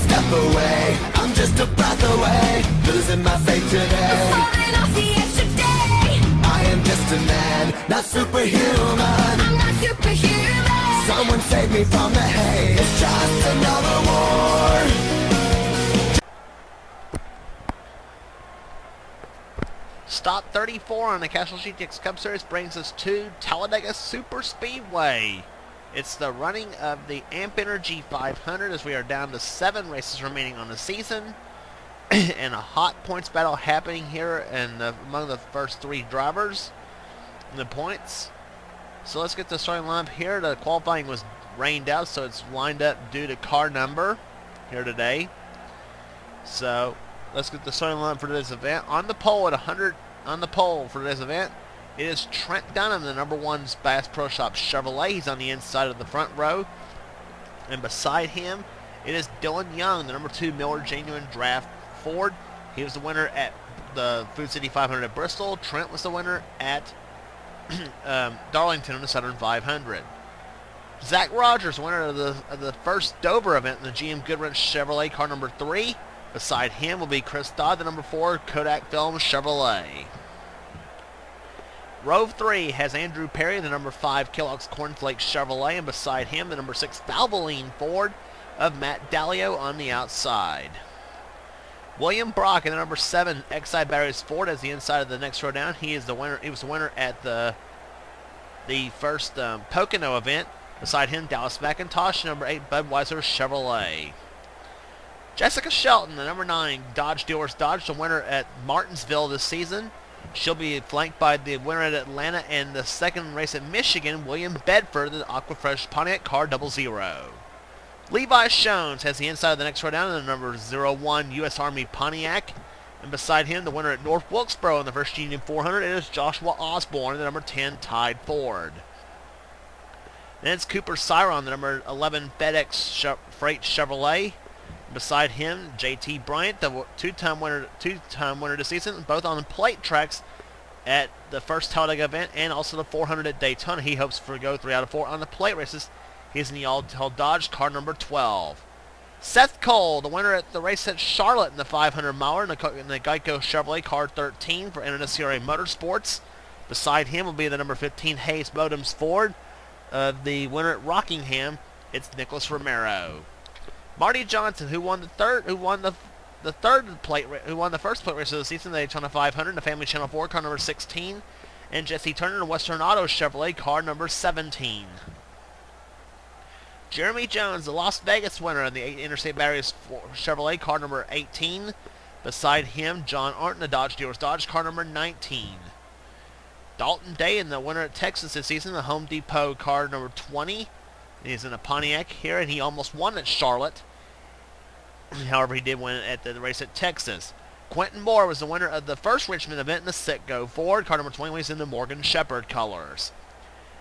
step away, I'm just a breath away, losing my faith today. I'm falling off the edge today. I am just a man, not superhuman. I'm not superhuman. Someone save me from the hate. It's just another war. Stop 34 on the Castrol GTX Cup Series brings us to Talladega Superspeedway. It's the running of the Amp Energy 500 as we are down to 7 races remaining on the season. And a hot points battle happening here among the first 3 drivers in the points. So let's get the starting lineup here. The qualifying was rained out, so it's lined up due to car number here today. So let's get the starting lineup for today's event. On the pole at 100 on the pole for today's event, it is Trent Dunham, the number 1 Bass Pro Shop Chevrolet. He's on the inside of the front row. And beside him, it is Dylan Young, the number 2 Miller Genuine Draft Ford. He was the winner at the Food City 500 at Bristol. Trent was the winner at Darlington on the Southern 500. Zach Rogers, winner of the first Dover event in the GM Goodwrench Chevrolet car number 3. Beside him will be Chris Dodd, the number 4 Kodak Film Chevrolet. Row 3 has Andrew Perry, the number 5 Kellogg's Cornflake Chevrolet, and beside him the number 6 Valvoline Ford of Matt Dallio on the outside. William Brock in the number 7 Exide Batteries Ford as the inside of the next row down. He is the winner. He was the winner at the first Pocono event. Beside him, Dallas McIntosh, number 8 Budweiser Chevrolet. Jessica Shelton, the number 9 Dodge Dealers Dodge, the winner at Martinsville this season. She'll be flanked by the winner at Atlanta and the second race at Michigan, William Bedford, the Aquafresh Pontiac Car 00. Levi Shones has the inside of the next row down in the number 01 U.S. Army Pontiac. And beside him, the winner at North Wilkesboro in the first Union 400, it is Joshua Osborne, the number 10 Tide Ford. Then it's Cooper Cyron, the number 11 FedEx Freight Chevrolet. Beside him, J.T. Bryant, the two-time winner this season, both on the plate tracks at the first Talladega event and also the 400 at Daytona. He hopes to go 3 out of 4 on the plate races. He's in the all-tall Dodge car number 12. Seth Cole, the winner at the race at Charlotte in the 500-miler in the Geico Chevrolet car 13 for NNSCRA Motorsports. Beside him will be the number 15 Hayes Bodems Ford. The winner at Rockingham, it's Nicholas Romero. Marty Johnson, who won the first plate race of the season, the Daytona 500, the Family Channel 4 car number 16, and Jesse Turner in Western Auto Chevrolet car number 17. Jeremy Jones, the Las Vegas winner in the Interstate Batteries Chevrolet car number 18. Beside him, John Arnton, the Dodge Dealers Dodge car number 19. Dalton Day, the winner at Texas this season, the Home Depot car number 20. He's in a Pontiac here, and he almost won at Charlotte. However, he did win at the race at Texas. Quentin Moore was the winner of the first Richmond event in the Citgo Ford. Car number 20 was in the Morgan Shepherd colors.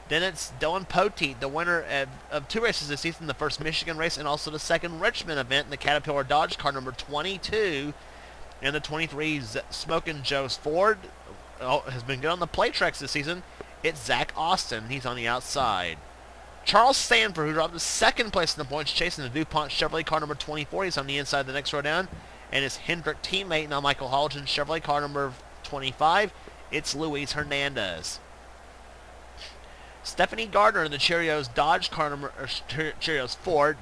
Then it's Dylan Poteet, the winner of 2 races this season, the first Michigan race and also the second Richmond event in the Caterpillar Dodge car number 22. And the 23 Smokin' Joe's Ford has been good on the plate tracks this season. It's Zach Austin. He's on the outside. Charles Sanford, who dropped to 2nd place in the points, chasing the DuPont Chevrolet car number 24. He's on the inside of the next row down. And his Hendrick teammate, now Michael Hodgen Chevrolet car number 25, it's Luis Hernandez. Stephanie Gardner in the Cheerios Dodge car number, Cheerios Ford,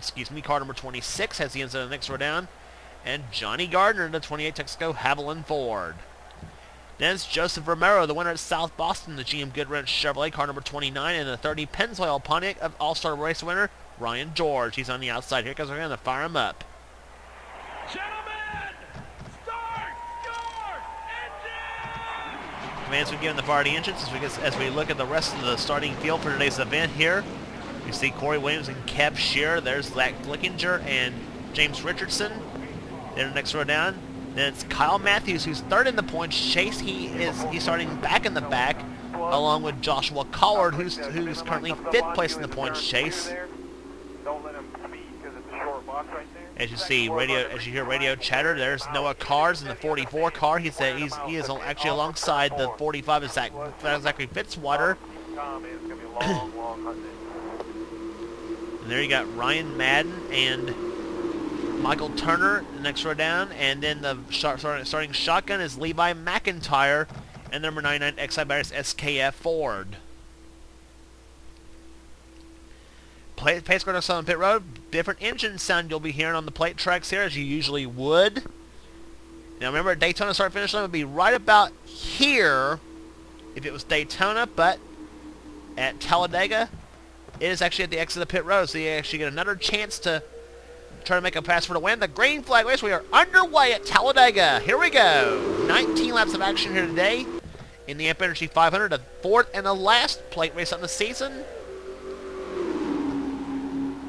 car number 26, has the inside of the next row down. And Johnny Gardner in the 28 Texaco Haviland Ford. Then it's Joseph Romero, the winner at South Boston, the GM Goodwrench Chevrolet car number 29, and the 30 Pennzoil Pontiac of All-Star Race winner, Ryan George. He's on the outside here because we're going to fire him up. Gentlemen, start your engine! Commands we give the fire the engines as we look at the rest of the starting field for today's event here. You see Corey Williams and Kev Shearer. There's Zach Flickinger and James Richardson. Then the next row down. Then it's Kyle Matthews, who's 3rd in the points chase. He's starting back in the back, along with Joshua Collard, who's currently 5th place in the points chase. As you see, as you hear radio chatter, there's Noah Cars in the 44 car. He is actually alongside the 45 of Zachary Fitzwater. And there you got Ryan Madden and Michael Turner, the next row down, and then the starting shotgun is Levi McIntyre, and number 99 Exide Batteries SKF Ford. Pace car on pit road. Different engine sound you'll be hearing on the plate tracks here, as you usually would. Now remember, Daytona start finish line would be right about here if it was Daytona, but at Talladega, it is actually at the exit of the pit road, so you actually get another chance to try to make a pass for the win. The green flag race, we are underway at Talladega. Here we go. 19 laps of action here today in the Amp Energy 500, the fourth and the last plate race on the season.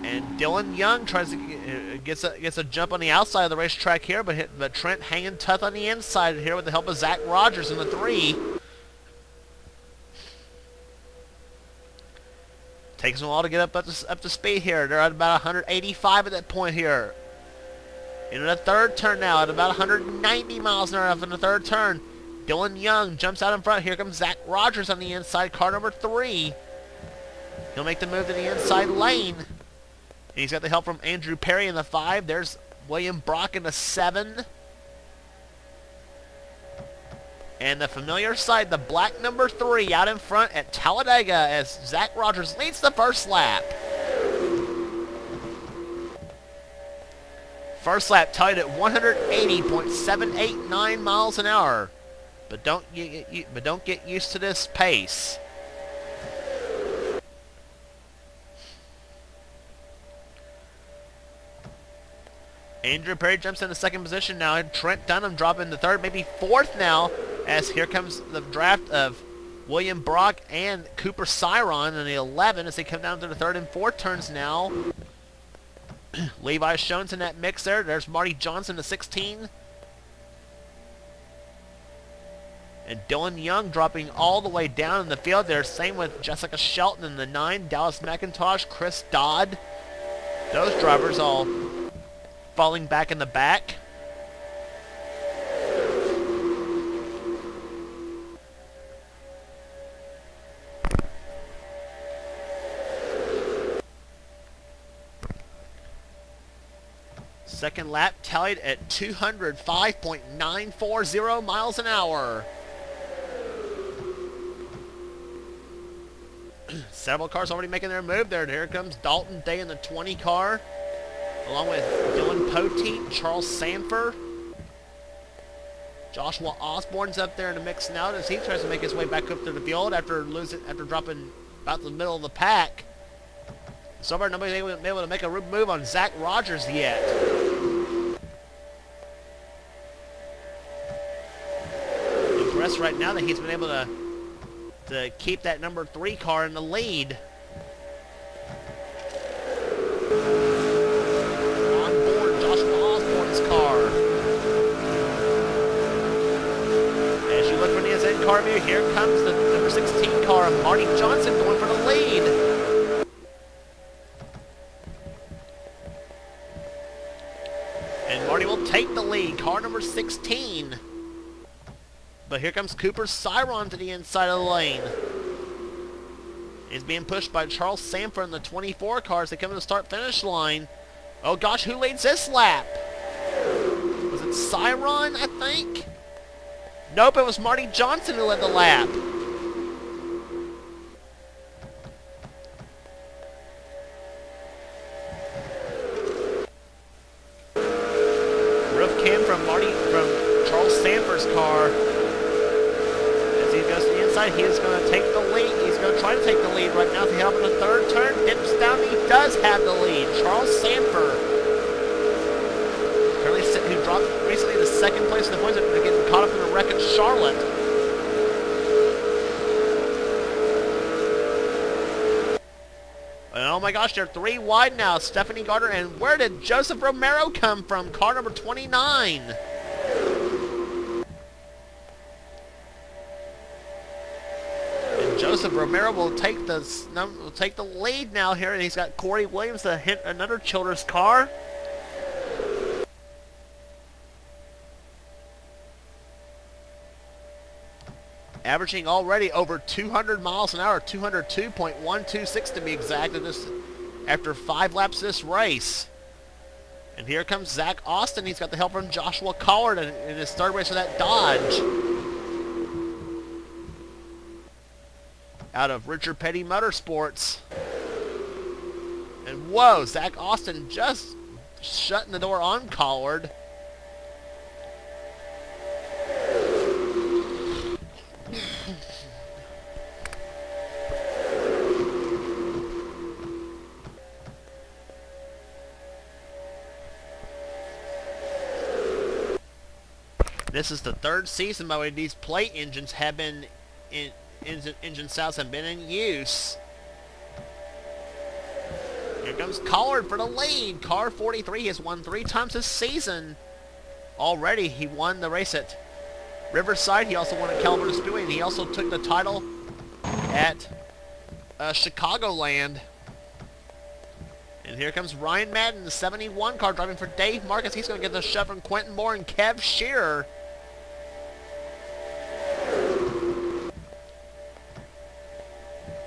And Dylan Young tries to gets a jump on the outside of the racetrack here, but Trent hanging tough on the inside here with the help of Zach Rogers in the 3. Takes them a while to get up to speed here. They're at about 185 at that point here. In the third turn now at about 190 miles an hour up in the third turn. Dylan Young jumps out in front. Here comes Zach Rogers on the inside, car number 3. He'll make the move to the inside lane. And he's got the help from Andrew Perry in the 5. There's William Brock in the 7. And the familiar sight, the black number 3 out in front at Talladega as Zach Rogers leads the first lap. First lap tied at 180.789 miles an hour. But don't get used to this pace. Andrew Perry jumps into second position now. Trent Dunham dropping to third, maybe fourth now, as here comes the draft of William Brock and Cooper Cyron in the 11 as they come down to the third and fourth turns now. Levi Schoen's in that mix there. There's Marty Johnson, the 16. And Dylan Young dropping all the way down in the field there. Same with Jessica Shelton in the 9. Dallas McIntosh, Chris Dodd. Those drivers all falling back in the back. Second lap tallied at 205.940 miles an hour. Several cars already making their move there. Here comes Dalton Day in the 20 car, along with Dylan Poteet, Charles Sanford. Joshua Osborne's up there in the mix now as he tries to make his way back up to the field after dropping about the middle of the pack. So far, nobody's been able to make a move on Zach Rogers yet. Impressed right now that he's been able to keep that number 3 car in the lead. On board, Joshua Osborne's car. As you look for the inside car view, here comes the number 16 car, Marty Johnson going for the lead. And Marty will take the lead, car number 16. But here comes Cooper Cyron to the inside of the lane. He's being pushed by Charles Sanford in the 24 cars. They come to the start-finish line. Oh gosh, who leads this lap? Was it Cyron, I think? Nope, it was Marty Johnson who led the lap. Roof cam from Charles Sanford's car. As he goes to the inside, he is going to take the lead. He's going to try to take the lead right now. If he helps in the third turn, dips down, he does have the lead. Charles Sanford, who dropped recently to second place in the points after getting caught up in the wreck at Charlotte. And oh my gosh, they're 3 wide now. Stephanie Gardner, and where did Joseph Romero come from? Car number 29. And Joseph Romero will take the lead now here, and he's got Corey Williams to hit another Childress car. Averaging already over 200 miles an hour, 202.126 to be exact, after 5 laps of this race. And here comes Zach Austin. He's got the help from Joshua Collard in his third race for that Dodge. Out of Richard Petty Motorsports. And whoa, Zach Austin just shutting the door on Collard. This is the third season by the way these plate engines have been engine styles have been in use. Here comes Collard for the lead. Car 43 has won 3 times this season. Already he won the race at Riverside. He also won at California Speedway, and he also took the title at Chicagoland. And here comes Ryan Madden, the 71 car, driving for Dave Marcus. He's going to get the shove from Quentin Moore and Kev Shearer.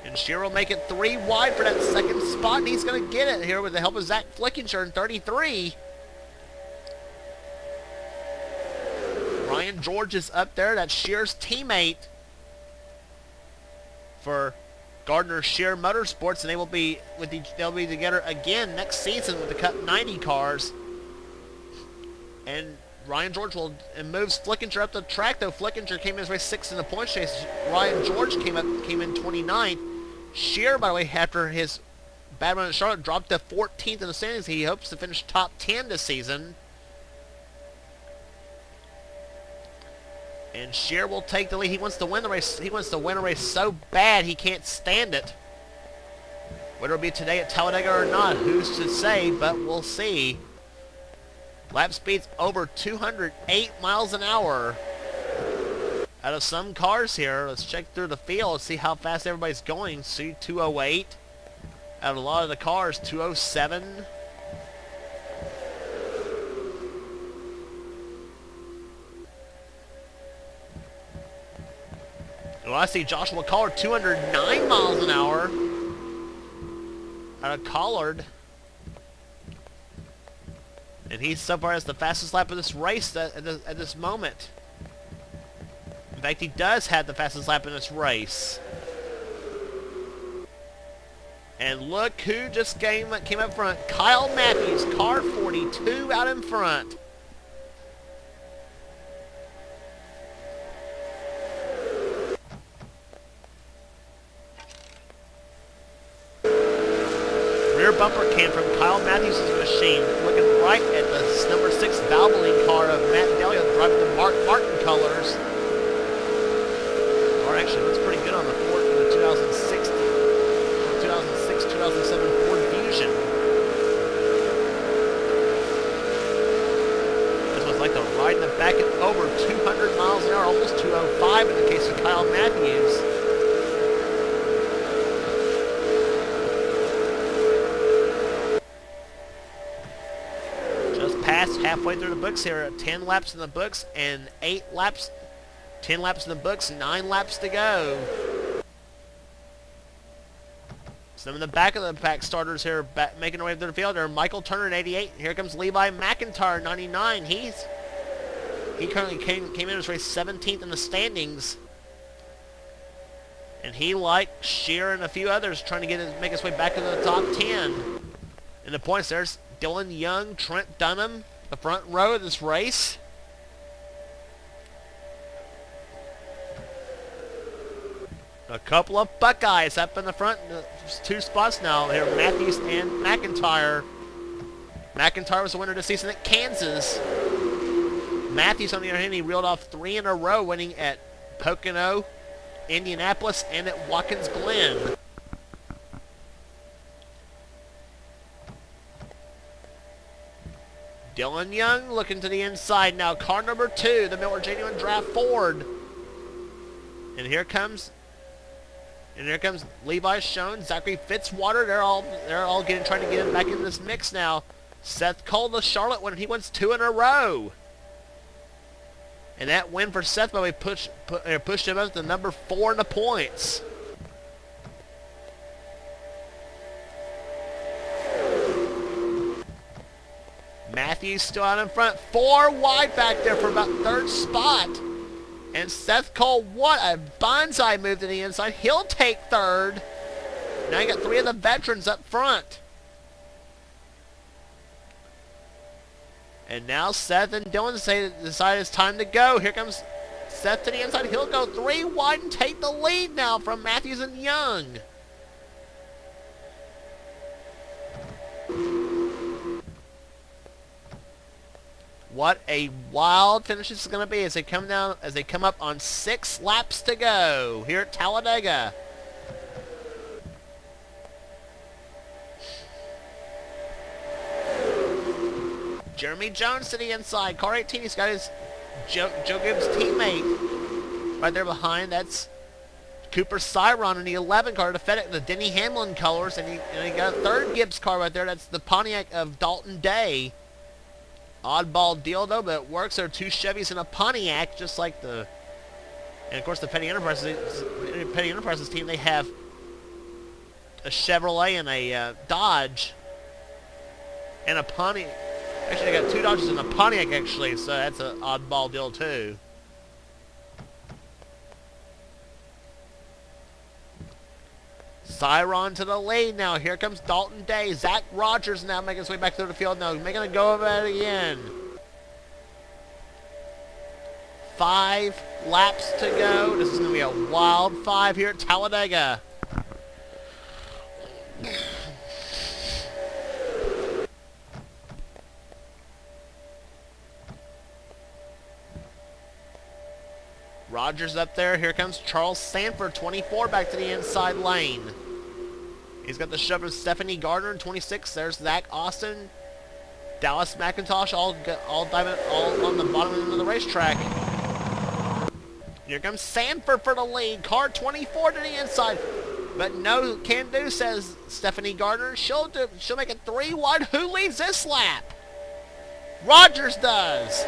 And Shearer will make it 3 wide for that second spot, and he's going to get it here with the help of Zach Flickinger in 33. Ryan George is up there. That's Shearer's teammate for Gardner Shear Motorsports, and they'll be together again next season with the Cup 90 cars. And Ryan George moves Flickinger up the track, though. Flickinger came in as race 6 in the points chase. Ryan George came in 29th. Shear, by the way, after his bad run at Charlotte, dropped to 14th in the standings. He hopes to finish top 10 this season. And Shear will take the lead. He wants to win the race. He wants to win a race so bad he can't stand it. Whether it'll be today at Talladega or not, who's to say, but we'll see. Lap speed's over 208 miles an hour. Out of some cars here, let's check through the field, see how fast everybody's going. See, 208. Out of a lot of the cars, 207. Well, I see Joshua Collard, 209 miles an hour. Out of Collard. And he so far has the fastest lap of this race at this moment. In fact, he does have the fastest lap in this race. And look who just came up front. Kyle Matthews, car 42 out in front. Rear bumper cam from Kyle Matthews' machine, looking right at the number 6 Valvoline car of Matt Delia, driving the Mark Martin colors. Or actually, looks pretty good on the Ford, the 2006, 2007 Ford Fusion. This was like the ride in the back at over 200 miles an hour, almost 205 in the case of Kyle Matthews. Halfway through the books here, 10 laps in the books and 10 laps in the books, 9 laps to go. Some of the back of the pack starters here making their way through the field are Michael Turner at 88. Here comes Levi McIntyre, 99. He currently came in as race 17th in the standings. And he, like Shear and a few others, trying to make his way back into the top 10. In the points, there's Dylan Young, Trent Dunham, the front row of this race. A couple of Buckeyes up in the front. There's 2 spots now here, Matthews and McIntyre. McIntyre was the winner this season at Kansas. Matthews, on the other hand, he reeled off 3 in a row, winning at Pocono, Indianapolis, and at Watkins Glen. Dylan Young looking to the inside now. Car number 2, the Miller Genuine Draft Ford. And here comes Levi Schoen, Zachary Fitzwater. They're all trying to get him back in this mix now. Seth Cole, the Charlotte winner. He wins 2 in a row. And that win for Seth, by the way, pushed him up to number 4 in the points. Matthews still out in front. 4 wide back there for about third spot. And Seth Cole, what a bonsai move to the inside. He'll take third. Now you got 3 of the veterans up front. And now Seth and Dylan decide it's time to go. Here comes Seth to the inside. He'll go 3 wide and take the lead now from Matthews and Young. What a wild finish this is going to be as they come down, as they come up on 6 laps to go here at Talladega. Jeremy Jones to the inside. Car 18, he's got his Joe Gibbs teammate right there behind. That's Cooper Cyron in the 11 car, the Denny Hamlin colors, and he got a third Gibbs car right there. That's the Pontiac of Dalton Day. Oddball deal though, but it works. There are 2 Chevys and a Pontiac, just like the, and of course the Petty Enterprises team. They have a Chevrolet and a Dodge and a Pontiac. Actually, they got 2 Dodges and a Pontiac actually, so that's an oddball deal too. Cyron to the lead now. Here comes Dalton Day. Zach Rogers now making his way back through the field now. Making a go of it again. 5 laps to go. This is going to be a wild 5 here at Talladega. Rogers up there. Here comes Charles Sanford, 24, back to the inside lane. He's got the shove of Stephanie Gardner in 26. There's Zach Austin, Dallas McIntosh, all on the bottom end of the racetrack. Here comes Sanford for the lead. Car 24 to the inside, but no can do, says Stephanie Gardner. She'll make it 3 wide. Who leads this lap? Rogers does.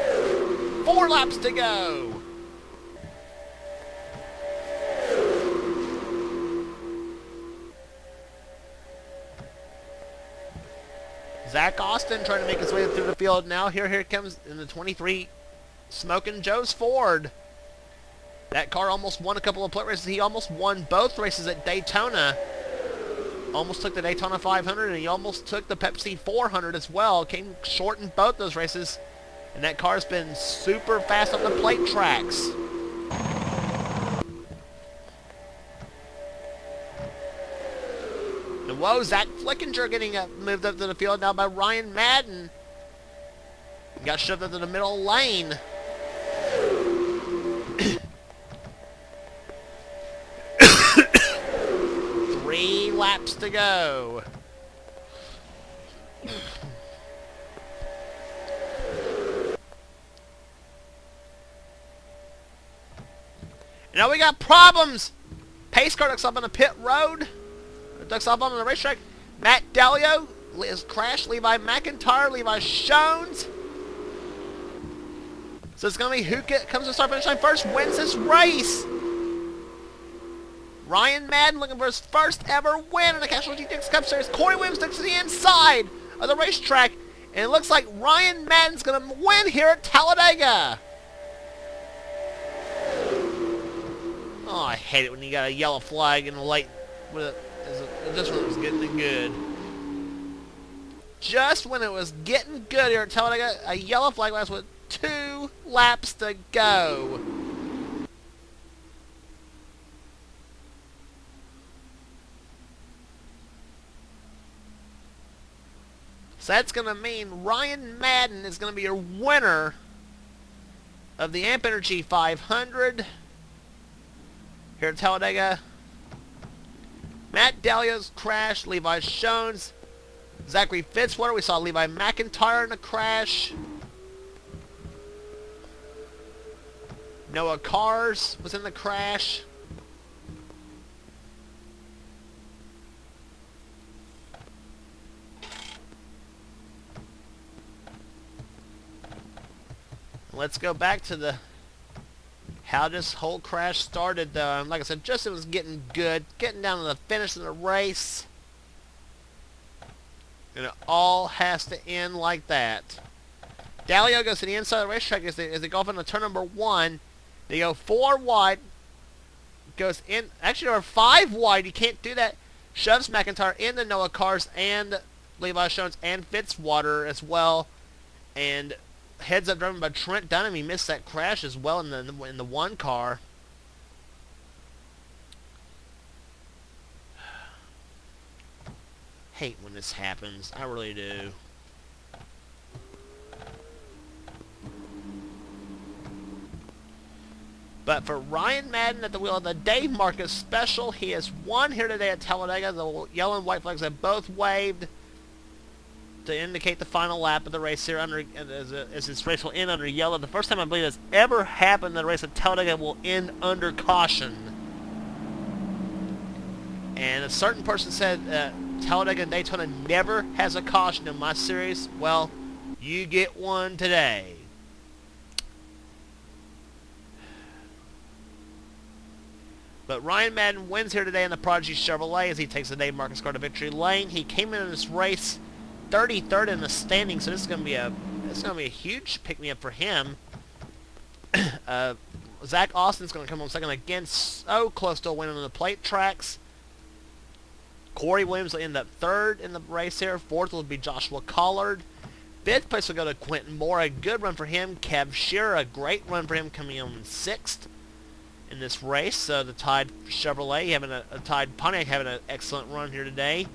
4 laps to go. Zach Austin trying to make his way through the field now. Here comes in the 23 Smokin' Joe's Ford. That car almost won a couple of plate races. He almost won both races at Daytona. Almost took the Daytona 500, and he almost took the Pepsi 400 as well. Came short in both those races. And that car's been super fast on the plate tracks. And whoa, Zach Flickinger getting moved up to the field now by Ryan Madden. He got shoved into the middle lane. Three laps to go. Now we got problems. Pace car ducks up on the pit road. Ducks off on the racetrack. Matt Dalio is crashed. Levi McIntyre, Levi Shones. So it's going to be who comes to start finish line first, wins this race. Ryan Madden looking for his first ever win in the Castrol GTX Cup Series. Corey Williams sticks to the inside of the racetrack. And it looks like Ryan Madden's going to win here at Talladega. Oh, I hate it when you got a yellow flag in the late. Just when it was getting good. Just when it was getting good here at Talladega, a yellow flag last with 2 laps to go. So that's going to mean Ryan Madden is going to be your winner of the Amp Energy 500 here at Talladega. Matt Dalio's crash, Levi Shones, Zachary Fitzwater. We saw Levi McIntyre in a crash. Noah Cars was in the crash. Let's go back to how this whole crash started. Like I said, just it was getting good, getting down to the finish of the race, and it all has to end like that. Dalio goes to the inside of the racetrack as they go off into turn number 1. They go 4 wide. Goes in. Actually, there are 5 wide. You can't do that. Shoves McIntyre into Noah Cars and Levi Jones and Fitzwater as well. And heads up driven by Trent Dunham. He missed that crash as well in the 1 car. Hate when this happens. I really do. But for Ryan Madden at the wheel of the Dave Marcus Special, he has won here today at Talladega. The yellow and white flags have both waved to indicate the final lap of the race here as this race will end under yellow. The first time I believe that's ever happened that a race at Talladega will end under caution. And a certain person said Talladega and Daytona never has a caution in my series. Well, you get one today. But Ryan Madden wins here today in the Prodigy Chevrolet as he takes the Dave Marcus car to victory lane. He came into this race 33rd in the standings, so this is going to be a huge pick-me-up for him. Zach Austin's going to come home second again, so close to a win on the plate tracks. Corey Williams will end up 3rd in the race here. 4th will be Joshua Collard. 5th place will go to Quentin Moore, a good run for him. Kev Shearer, a great run for him, coming in 6th. In this race, the Tide Chevrolet having a Tide Pontiac having an excellent run here today.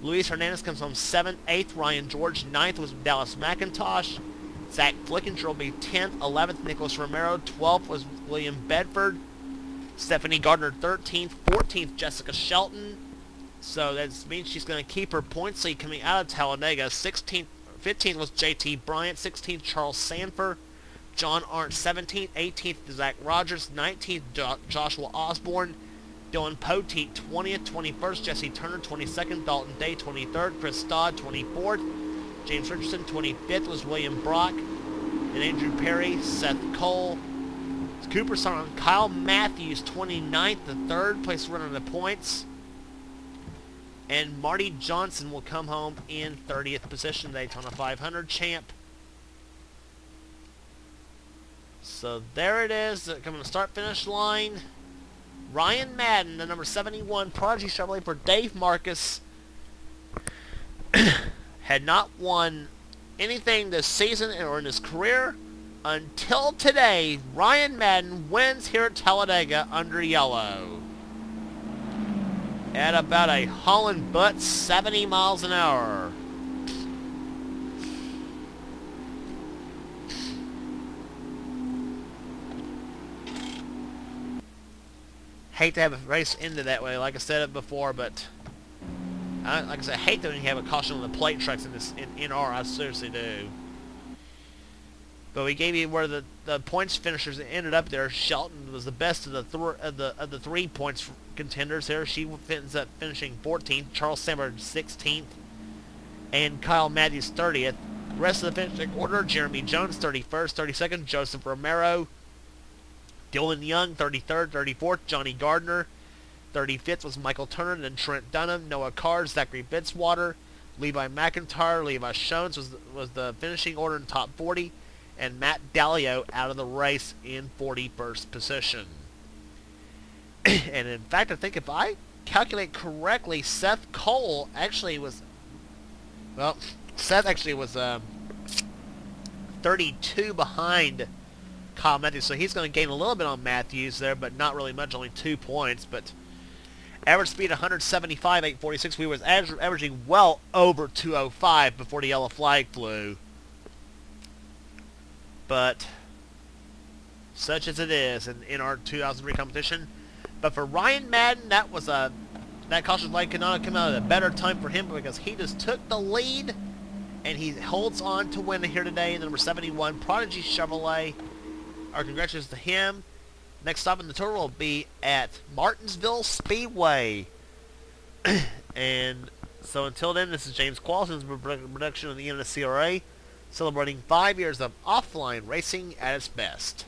Luis Hernandez comes home 7th, 8th. Ryan George 9th was Dallas McIntosh. Zach Flickinger will be 10th, 11th. Nicholas Romero 12th was William Bedford. Stephanie Gardner 13th, 14th Jessica Shelton. So that means she's going to keep her points lead coming out of Talladega. 15th was JT Bryant, 16th Charles Sanford. John Arndt 17th, 18th Zach Rogers, 19th Joshua Osborne, Dylan Poteet 20th, 21st Jesse Turner 22nd, Dalton Day 23rd, Chris Stodd 24th, James Richardson 25th was William Brock, and Andrew Perry, Seth Cole, Cooper Son, Kyle Matthews 29th, the 3rd place runner of the points, and Marty Johnson will come home in 30th position, Daytona 500 champ. So there it is, coming to start-finish line. Ryan Madden, the number 71 Prodigy Chevrolet for Dave Marcus, had not won anything this season or in his career until today. Ryan Madden wins here at Talladega under yellow at about a Holland butt 70 miles an hour. Hate to have a race ended that way, like I said it before, but like I said, I hate that when you have a caution on the plate tracks in this in R. I seriously do. But we gave you where the points finishers ended up there. Shelton was the best of the 3 points contenders here. She ends up finishing 14th. Charles Sandberg 16th, and Kyle Matthews 30th. The rest of the finishing order: Jeremy Jones 31st, 32nd Joseph Romero. Dylan Young, 33rd, 34th, Johnny Gardner. 35th was Michael Turner, then Trent Dunham, Noah Carr, Zachary Fitzwater, Levi McIntyre, Levi Jones was the finishing order in top 40, and Matt Dalio out of the race in 41st position. And in fact, I think if I calculate correctly, Seth Cole actually was, well, Seth actually was 32 behind Kyle Matthews, so he's going to gain a little bit on Matthews there, but not really much, only 2 points. But average speed 175, 846. We was averaging well over 205 before the yellow flag flew. But such as it is in our 2003 competition. But for Ryan Madden, that caution flag could not have come out at a better time for him because he just took the lead and he holds on to win here today in the number 71 Prodigy Chevrolet. Our congratulations to him. Next stop in the tour will be at Martinsville Speedway. And so until then, this is James Qualson's production of the NNSCRA, celebrating 5 years of offline racing at its best.